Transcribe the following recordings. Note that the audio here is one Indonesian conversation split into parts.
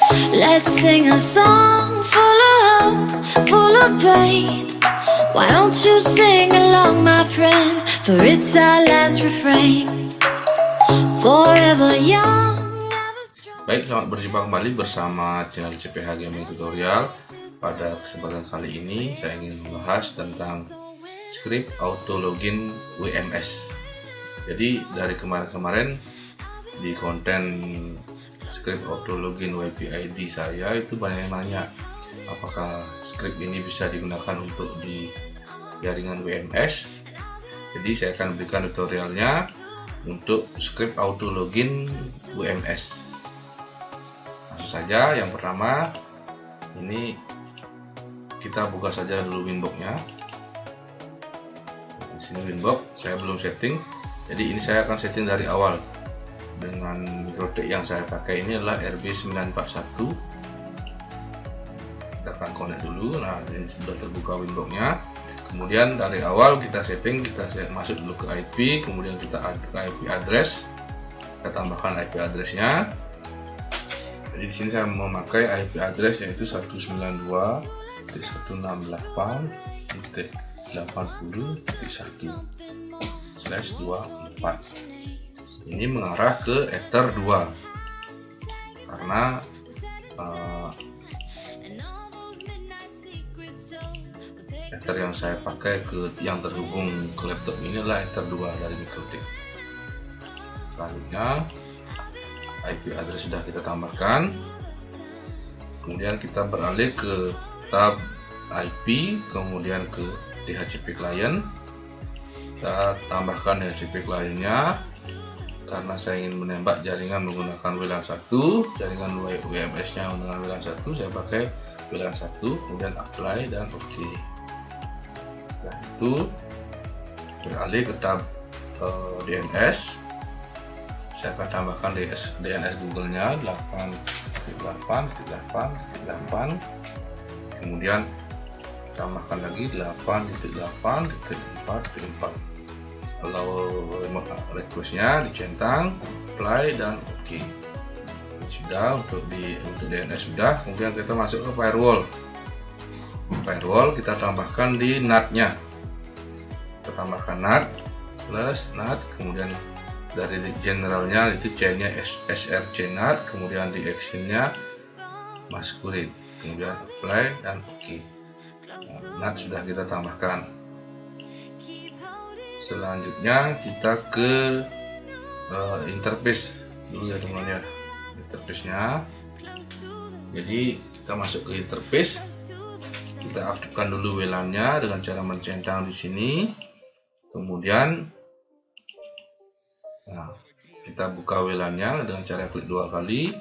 Let's sing a song full of hope, full of pain. Why don't you sing along, my friend? For it's our last refrain. Forever young, ever strong. Baik, selamat berjumpa kembali bersama channel CPH Gaming Tutorial. Pada kesempatan kali ini saya ingin membahas tentang script auto login WMS. Jadi dari kemarin-kemarin di konten script auto login WP ID saya itu banyak yang nanya apakah script ini bisa digunakan untuk di jaringan WMS. Jadi saya akan berikan tutorialnya untuk script auto login WMS. Langsung saja, yang pertama ini kita buka saja dulu Winbox-nya. Di sini Winbox saya belum setting, jadi ini saya akan setting dari awal. Dengan mikrotik yang saya pakai ini adalah RB941. Kita akan connect dulu. Nah, ini sudah terbuka Winbox-nya. Kemudian dari awal kita setting, kita masuk dulu ke IP, kemudian kita ke IP address, kita tambahkan IP addressnya. Jadi di sini saya memakai IP address yaitu 192.168.80.1/24. Ini mengarah ke Ether 2 karena Ether yang saya pakai yang terhubung ke laptop ini adalah Ether 2 dari mikrotik. Selanjutnya IP address sudah kita tambahkan, kemudian kita beralih ke tab IP, kemudian ke DHCP client. Kita tambahkan DHCP clientnya karena saya ingin menembak jaringan menggunakan WLAN 1, jaringan WMS nya menggunakan WLAN 1, saya pakai WLAN 1, kemudian apply dan OK. Setelah itu beralih ke tab DNS. Saya akan tambahkan DNS Google nya 8.8.8.8, kemudian tambahkan lagi 8.8.4.4. Kalau remote request-nya dicentang, apply dan OK. Sudah untuk DNS sudah. Kemudian kita masuk ke firewall. Firewall kita tambahkan di NAT-nya. Kita tambahkan NAT plus NAT, kemudian dari generalnya itu C-nya src NAT, kemudian di action-nya masquerade, kemudian apply dan OK. NAT sudah kita tambahkan. Selanjutnya kita ke interface dulu ya teman-teman ya, interface-nya. Jadi kita masuk ke interface, kita aktifkan dulu WLAN-nya dengan cara mencentang di sini. Kemudian kita buka WLAN-nya dengan cara klik 2 kali.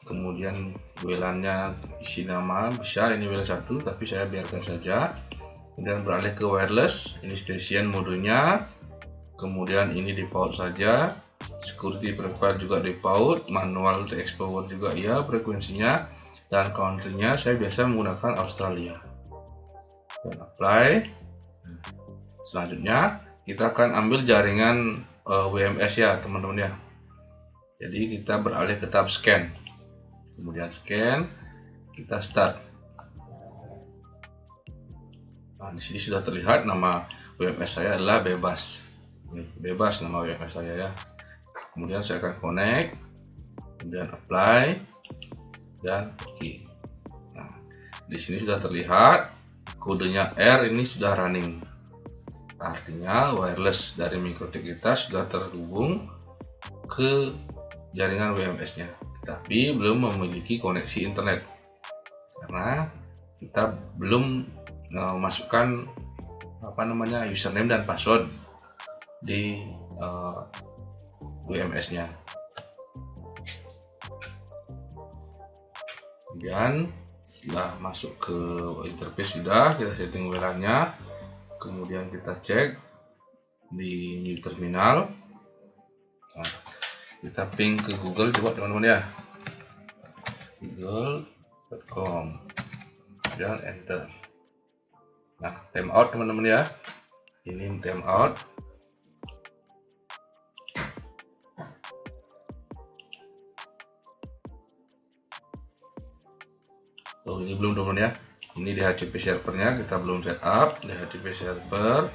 Kemudian WLAN-nya isi nama, bisa ini WLAN 1 tapi saya biarkan saja. Kemudian beralih ke wireless, ini station modenya, kemudian ini default saja, security profile juga default, manual TX power juga ya, frekuensinya dan country-nya saya biasa menggunakan Australia. Dan apply. Selanjutnya kita akan ambil jaringan WMS ya teman-teman ya. Jadi kita beralih ke tab scan, kemudian scan, kita start. Nah, di sini sudah terlihat nama WMS saya adalah bebas. Bebas nama WMS saya ya. Kemudian saya akan connect, kemudian apply dan OK. Nah, di sini sudah terlihat kodenya R ini sudah running. Artinya wireless dari mikrotik kita sudah terhubung ke jaringan WMS-nya, tapi belum memiliki koneksi internet karena kita belum masukkan username dan password di WMS-nya. Kemudian setelah masuk ke interface sudah kita setting WLAN-nya, kemudian kita cek di new terminal. Nah, kita ping ke Google coba teman-teman ya, google.com, dan enter. Nah, timeout teman-teman ya, ini timeout. Oh, ini belum teman-teman ya. Ini DHCP servernya kita belum setup. DHCP server,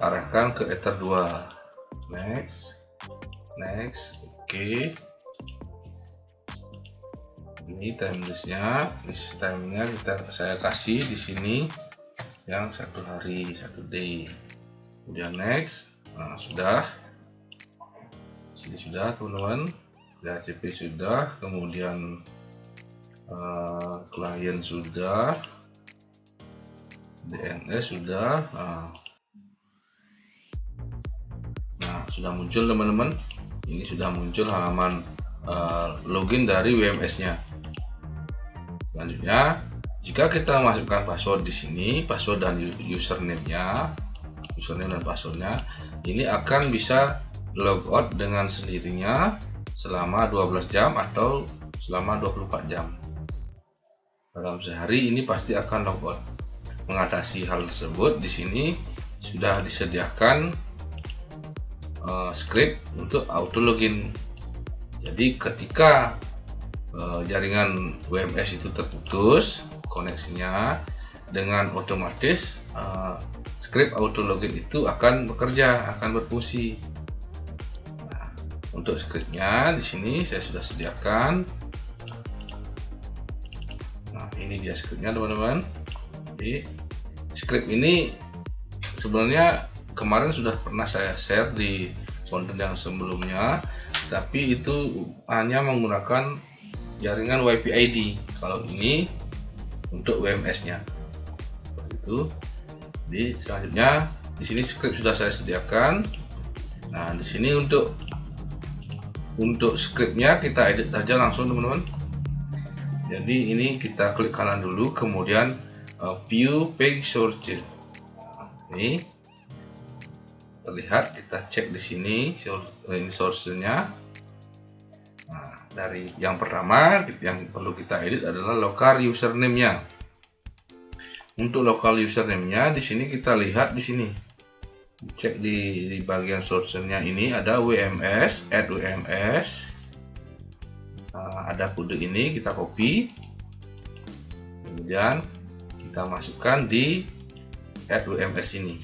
arahkan ke Ether 2. Next, oke. Ini timelessnya, list time-nya saya kasih di sini yang 1 hari, 1 day. Kemudian next, nah sudah. Sini sudah teman-teman. DHCP sudah, kemudian klien sudah, DNS sudah. Nah, sudah muncul teman-teman. Ini sudah muncul halaman login dari WMS-nya. Selanjutnya, jika kita masukkan password di sini, password dan username-nya, username dan passwordnya, ini akan bisa logout dengan sendirinya selama 12 jam atau selama 24 jam. Dalam sehari ini pasti akan logout. Mengatasi hal tersebut, di sini sudah disediakan script untuk auto login. Jadi ketika jaringan WMS itu terputus koneksinya, dengan otomatis script auto login itu akan bekerja, akan berfungsi. Nah, untuk scriptnya di sini saya sudah sediakan. Nah, ini dia scriptnya teman-teman. Jadi script ini sebenarnya kemarin sudah pernah saya share di konten yang sebelumnya, tapi itu hanya menggunakan jaringan WiFi ID. Kalau ini untuk WMS-nya. Seperti itu. Jadi selanjutnya di sini script sudah saya sediakan. Nah, di sini untuk scriptnya kita edit saja langsung teman-teman. Jadi ini kita klik kanan dulu, kemudian view page source. Nah, ini terlihat, kita cek di sini ini source-nya. Nah, dari yang pertama yang perlu kita edit adalah local username-nya. Untuk local username-nya di sini kita lihat di sini. Cek di bagian source-nya ini ada WMS, add WMS. Nah, ada kode ini kita copy. Kemudian kita masukkan di add WMS ini.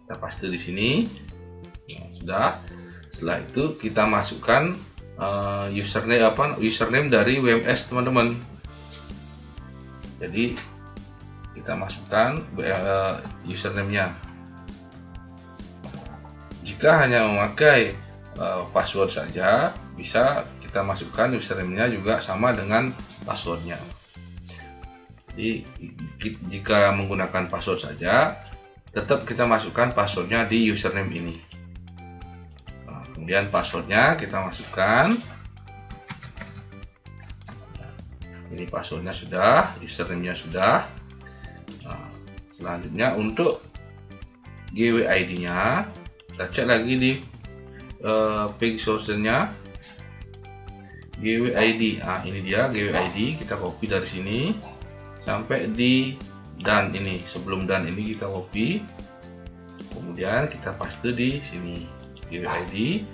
Kita paste di sini. Nah, sudah. Setelah itu kita masukkan username dari WMS teman-teman. Jadi kita masukkan username-nya. Jika hanya memakai password saja, bisa kita masukkan username-nya juga sama dengan passwordnya. Jadi jika menggunakan password saja, tetap kita masukkan passwordnya di username ini. Kemudian passwordnya kita masukkan. Ini passwordnya sudah, username-nya sudah. Nah, selanjutnya untuk GWID-nya kita cek lagi di page source-nya. GWID, nah ini dia GWID, kita copy dari sini sampai di dan ini, sebelum dan ini kita copy, kemudian kita paste di sini. GWID.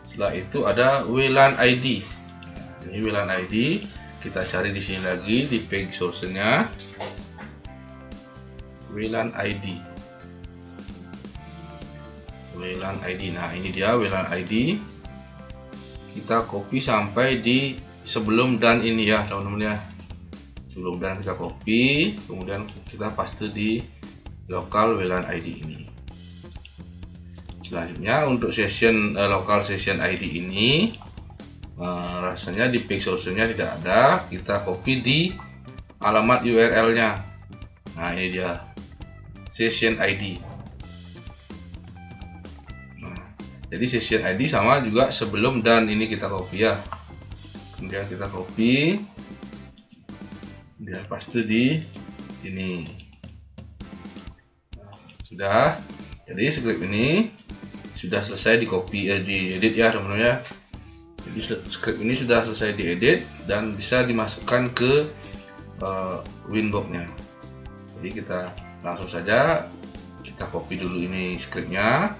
Setelah itu ada WLAN ID. Ini WLAN ID, kita cari di sini lagi di page source-nya. WLAN ID. WLAN ID. Nah, ini dia WLAN ID. Kita copy sampai di sebelum dan ini ya, teman-teman ya. Sebelum dan kita copy, kemudian kita paste di local WLAN ID ini. Selanjutnya untuk local session ID ini rasanya di page source-nya tidak ada, kita copy di alamat URL-nya. Nah, ini dia session ID. Nah, jadi session ID sama juga sebelum dan ini kita copy ya. Kemudian kita copy, kemudian paste di sini. Nah, sudah. Jadi script ini sudah selesai di copy, diedit ya teman-teman ya. Jadi script ini sudah selesai diedit dan bisa dimasukkan ke Winbox-nya. Jadi kita langsung saja kita copy dulu ini scriptnya.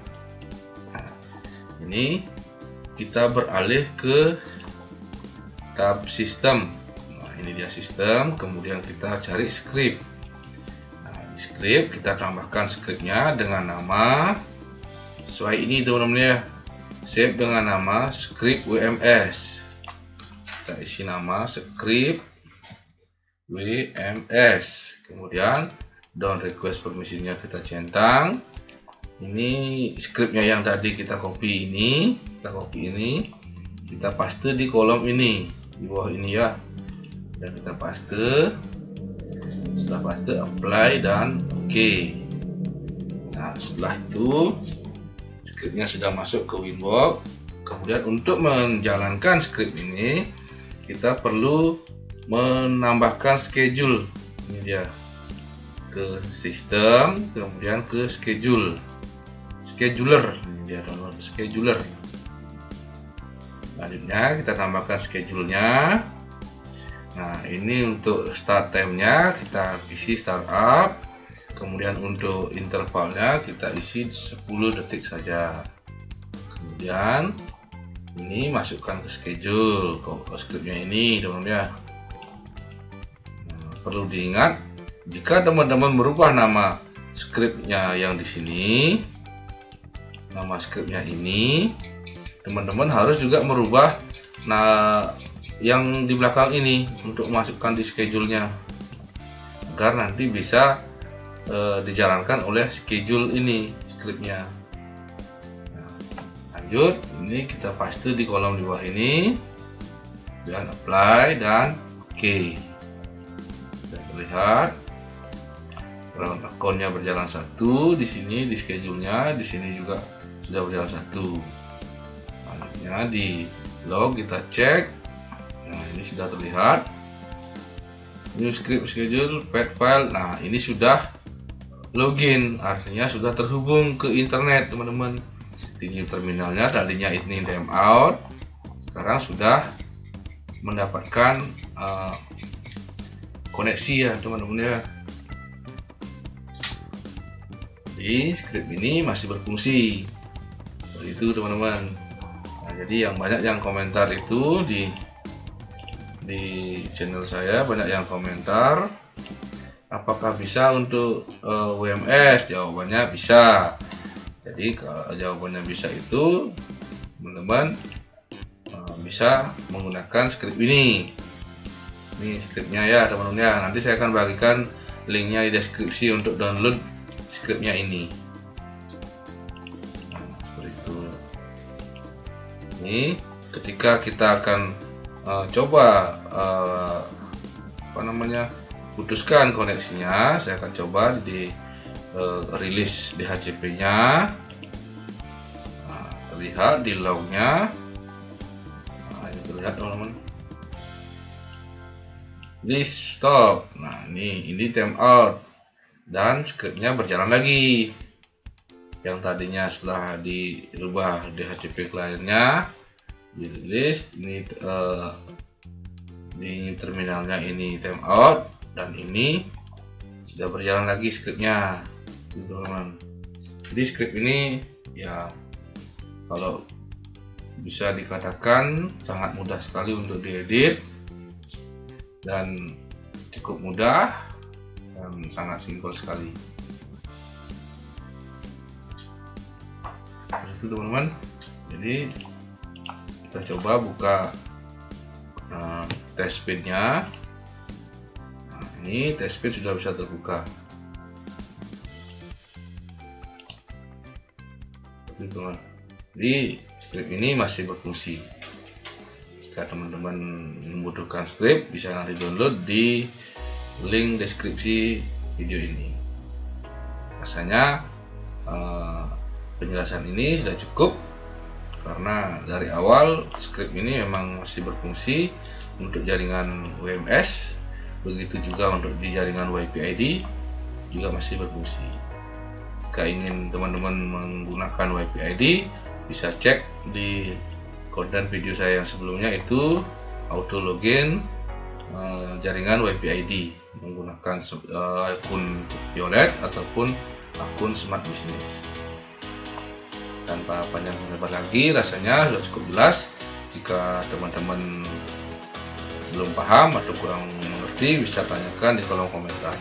Nah, ini kita beralih ke tab sistem. Nah, ini dia sistem, kemudian kita cari script. Nah, di script kita tambahkan scriptnya dengan nama sesuai ini teman-teman ya, save dengan nama script WMS. Kita isi nama script WMS, kemudian down request permisinya kita centang. Ini scriptnya yang tadi kita copy ini, kita paste di kolom ini, di bawah ini ya, dan kita paste. Setelah paste, apply dan OK. Nah, setelah itu scriptnya sudah masuk ke Winbox. Kemudian untuk menjalankan script ini kita perlu menambahkan schedule. Ini dia, ke sistem, kemudian ke scheduler. Ini dia download scheduler. Selanjutnya kita tambahkan schedule-nya. Nah, ini untuk start time-nya kita isi startup. Kemudian untuk intervalnya kita isi 10 detik saja. Kemudian ini masukkan ke schedule, ke scriptnya ini teman-teman ya. Nah, perlu diingat, jika teman-teman merubah nama scriptnya yang di sini, nama scriptnya ini, teman-teman harus juga merubah yang di belakang ini untuk masukkan di schedule-nya, agar nanti bisa dijalankan oleh schedule ini scriptnya. Nah, lanjut, ini kita paste di kolom di bawah ini, dan apply dan OK. Sudah terlihat round account-nya berjalan satu di sini, di schedule-nya di sini juga sudah berjalan satu. Selanjutnya di log kita cek. Nah, ini sudah terlihat new script schedule pad file. Nah, ini sudah login, artinya sudah terhubung ke internet teman-teman. Di new terminalnya tadinya ini timeout, sekarang sudah mendapatkan koneksi ya teman-teman ya. Jadi script ini masih berfungsi seperti itu teman-teman. Nah, jadi yang banyak yang komentar itu di channel saya, banyak yang komentar apakah bisa untuk WMS. Jawabannya bisa. Jadi kalau jawabannya bisa itu teman-teman bisa menggunakan script ini. Ini scriptnya ya teman-teman ya. Nanti saya akan bagikan linknya di deskripsi untuk download scriptnya ini. Nah, seperti itu. Ini ketika kita akan coba putuskan koneksinya, saya akan coba di rilis DHCP-nya. Nah, terlihat di lognya. Nah, ini terlihat teman-teman. Ini stop. Nah, ini timeout. Dan scriptnya berjalan lagi. Yang tadinya setelah dirubah DHCP kliennya dirilis, ini di terminalnya ini timeout, dan ini sudah berjalan lagi scriptnya, teman-teman. Jadi script ini ya kalau bisa dikatakan sangat mudah sekali untuk diedit dan cukup mudah dan sangat simpel sekali. Itu teman-teman. Jadi kita coba buka test page-nya. Nah, ini test page sudah bisa terbuka. Jadi script ini masih berfungsi. Jika teman-teman membutuhkan script, bisa nanti download di link deskripsi video ini. Rasanya penjelasan ini sudah cukup, karena dari awal script ini memang masih berfungsi untuk jaringan WMS, begitu juga untuk di jaringan WiFi-ID juga masih berfungsi. Jika ingin teman-teman menggunakan WiFi-ID, bisa cek di konten video saya yang sebelumnya, itu auto login jaringan WiFi-ID menggunakan akun Violet ataupun akun Smart Business. Tanpa panjang lebar lagi, rasanya sudah cukup jelas. Jika teman-teman belum paham atau kurang mengerti bisa tanyakan di kolom komentar.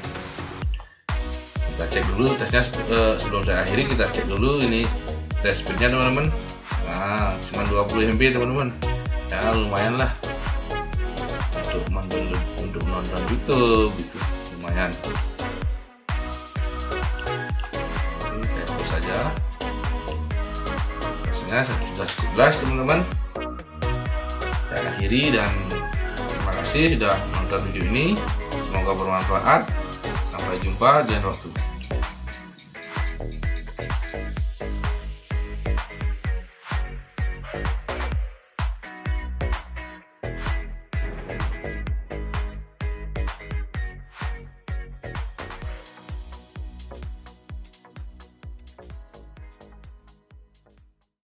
Kita cek dulu tesnya. Sebelum saya akhiri, kita cek dulu ini tes speednya teman-teman. Nah, cuma 20 MB teman-teman, ya lumayan lah untuk nonton YouTube gitu, lumayan. Ini saya hapus saja. Rasanya sudah 11 teman-teman. Saya akhiri dan terima kasih sudah nonton video ini. Semoga bermanfaat. Sampai jumpa di lain waktu.